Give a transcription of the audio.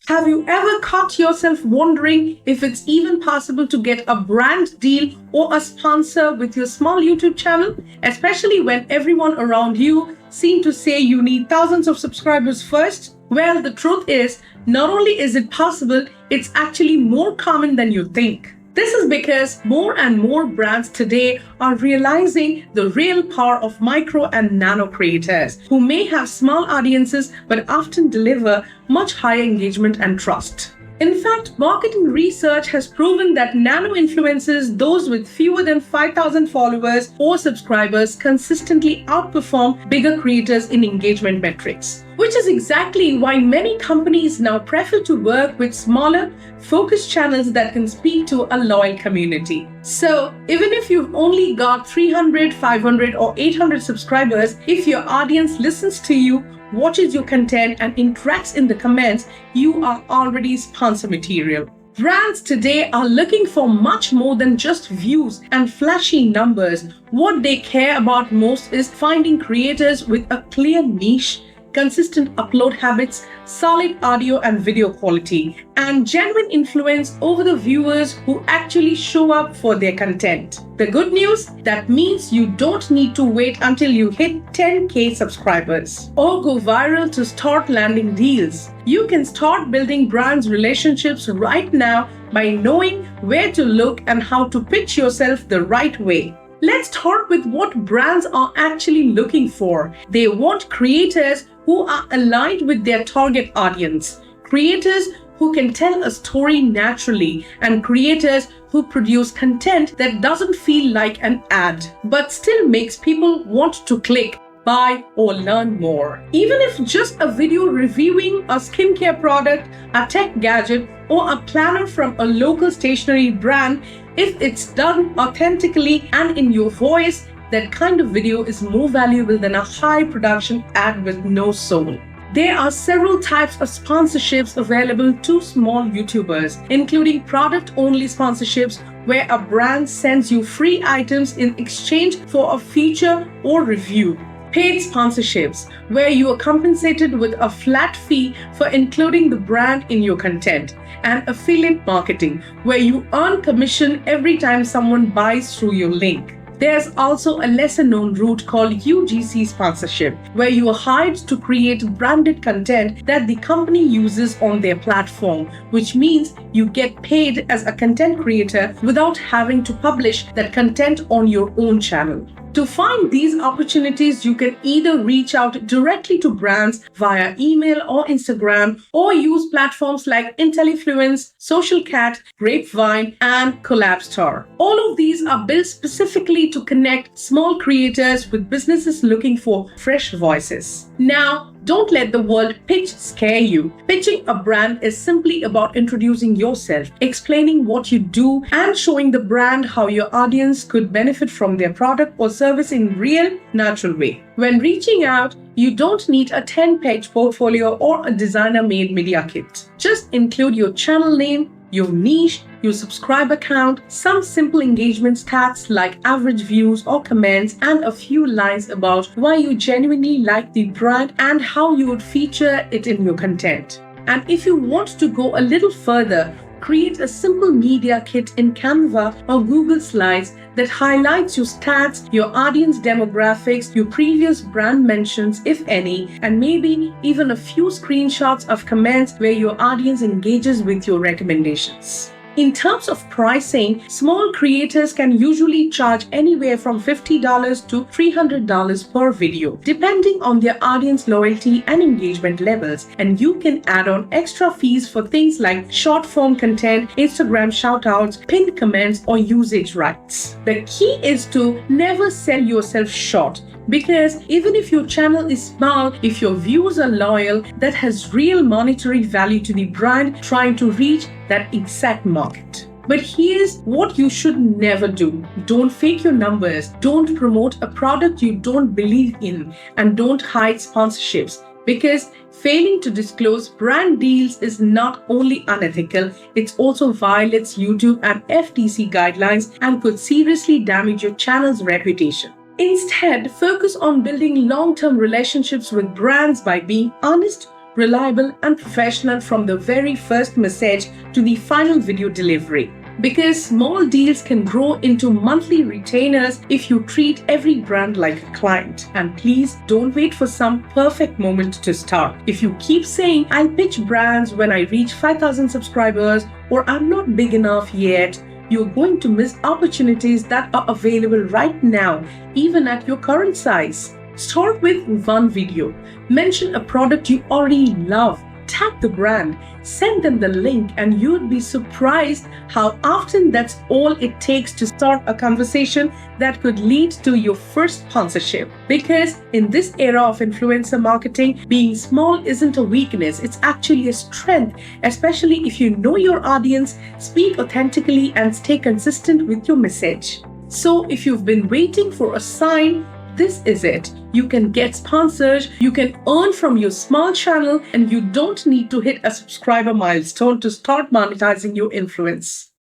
Have you ever caught yourself wondering if it's even possible to get a brand deal or a sponsor with your small YouTube channel? Especially when everyone around you seems to say you need thousands of subscribers first? Well, the truth is, not only is it possible, it's actually more common than you think. This is because more and more brands today are realizing the real power of micro and nano creators who may have small audiences but often deliver much higher engagement and trust. In fact, marketing research has proven that nano influencers, those with fewer than 5,000 followers or subscribers, consistently outperform bigger creators in engagement metrics. Which is exactly why many companies now prefer to work with smaller, focused channels that can speak to a loyal community. So, even if you've only got 300, 500, or 800 subscribers, if your audience listens to you, watches your content, and interacts in the comments, you are already sponsor material. Brands today are looking for much more than just views and flashy numbers. What they care about most is finding creators with a clear niche, consistent upload habits, solid audio and video quality, and genuine influence over the viewers who actually show up for their content. The good news? That means you don't need to wait until you hit 10K subscribers or go viral to start landing deals. You can start building brands relationships right now by knowing where to look and how to pitch yourself the right way. Let's start with what brands are actually looking for. They want creators who are aligned with their target audience, creators who can tell a story naturally, and creators who produce content that doesn't feel like an ad, but still makes people want to click, buy, or learn more. Even if just a video reviewing a skincare product, a tech gadget, or a planner from a local stationery brand, if it's done authentically and in your voice, that kind of video is more valuable than a high production ad with no soul. There are several types of sponsorships available to small YouTubers, including product-only sponsorships where a brand sends you free items in exchange for a feature or review. Paid sponsorships, where you are compensated with a flat fee for including the brand in your content. And affiliate marketing, where you earn commission every time someone buys through your link. There's also a lesser-known route called UGC sponsorship, where you are hired to create branded content that the company uses on their platform, which means you get paid as a content creator without having to publish that content on your own channel. To find these opportunities, you can either reach out directly to brands via email or Instagram, or use platforms like IntelliFluence, SocialCat, Grapevine, and Collabstar. All of these are built specifically to connect small creators with businesses looking for fresh voices. Now, don't let the word pitch scare you. Pitching a brand is simply about introducing yourself, explaining what you do, and showing the brand how your audience could benefit from their product or service in real, natural way. When reaching out, you don't need a 10-page portfolio or a designer-made media kit. Just include your channel name, your niche, your subscriber count, some simple engagement stats like average views or comments, and a few lines about why you genuinely like the brand and how you would feature it in your content. And if you want to go a little further, create a simple media kit in Canva or Google Slides that highlights your stats, your audience demographics, your previous brand mentions, if any, and maybe even a few screenshots of comments where your audience engages with your recommendations. In terms of pricing, small creators can usually charge anywhere from $50 to $300 per video, depending on their audience loyalty and engagement levels. And you can add on extra fees for things like short form content, Instagram shoutouts, pinned comments, or usage rights. The key is to never sell yourself short. Because even if your channel is small, if your views are loyal, that has real monetary value to the brand trying to reach that exact market. But here's what you should never do. Don't fake your numbers. Don't promote a product you don't believe in. And don't hide sponsorships. Because failing to disclose brand deals is not only unethical, it also violates YouTube and FTC guidelines and could seriously damage your channel's reputation. Instead, focus on building long-term relationships with brands by being honest, reliable, and professional from the very first message to the final video delivery. Because small deals can grow into monthly retainers if you treat every brand like a client. And please don't wait for some perfect moment to start. If you keep saying, I'll pitch brands when I reach 5,000 subscribers, or I'm not big enough yet, you're going to miss opportunities that are available right now, even at your current size. Start with one video. Mention a product you already love. Tag the brand, send them the link, and you'd be surprised how often that's all it takes to start a conversation that could lead to your first sponsorship. Because in this era of influencer marketing, being small isn't a weakness, it's actually a strength, especially if you know your audience, speak authentically, and stay consistent with your message. So if you've been waiting for a sign, this is it. You can get sponsored, you can earn from your small channel, and you don't need to hit a subscriber milestone to start monetizing your influence.